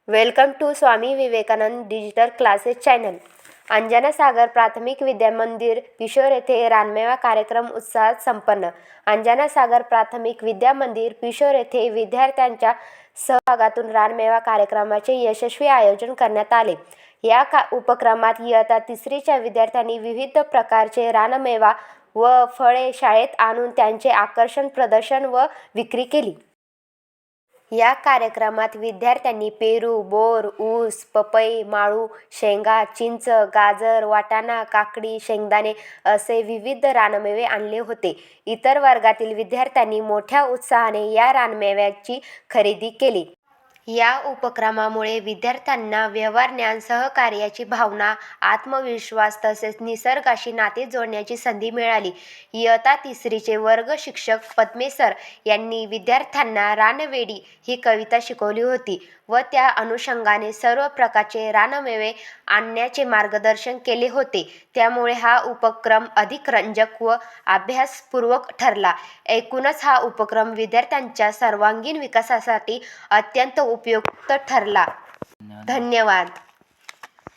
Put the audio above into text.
Welcome to Swami Vivekananda digital classes channel. Anjana Sagar Prathamik Vidya मंदिर पिशोर येथे रानमेवा कार्यक्रम उत्साहात संपन्न. अंजना सागर प्राथमिक विद्या मंदिर पिशोर येथे विद्यार्थ्यांच्या सहभागातून रानमेवा कार्यक्रमाचे यशस्वी आयोजन करण्यात आले. या उपक्रमात इयत्ता तिसरीच्या विद्यार्थ्यांनी विविध प्रकारचे रानमेवा व फळे शाळेत आणून त्यांचे आकर्षक प्रदर्शन व विक्री केली. या कार्यक्रमात विद्यार्थ्यांनी पेरू, बोर, ऊस, पपई, माळू, शेंगा, चिंच, गाजर, वाटाणा, काकडी, शेंगदाणे असे विविध रानमेवे आणले होते. इतर वर्गातील विद्यार्थ्यांनी मोठ्या उत्साहाने या रानमेव्याची खरेदी केली. या उपक्रमामुळे विद्यार्थ्यांना व्यवहार ज्ञान, सहकार्याची भावना, आत्मविश्वास तसेच निसर्गाशी नाते जोडण्याची संधी मिळाली. इयत्ता तिसरीचे वर्ग शिक्षक पद्मे सर यांनी विद्यार्थ्यांना रानवेडी ही कविता शिकवली होती व त्या अनुषंगाने सर्व प्रकारचे रानमेवे आणण्याचे मार्गदर्शन केले होते. त्यामुळे हा उपक्रम अधिक रंजक व अभ्यासपूर्वक ठरला. एकूणच हा उपक्रम विद्यार्थ्यांच्या सर्वांगीण विकासासाठी अत्यंत उपयुक्त ठरला. धन्यवाद.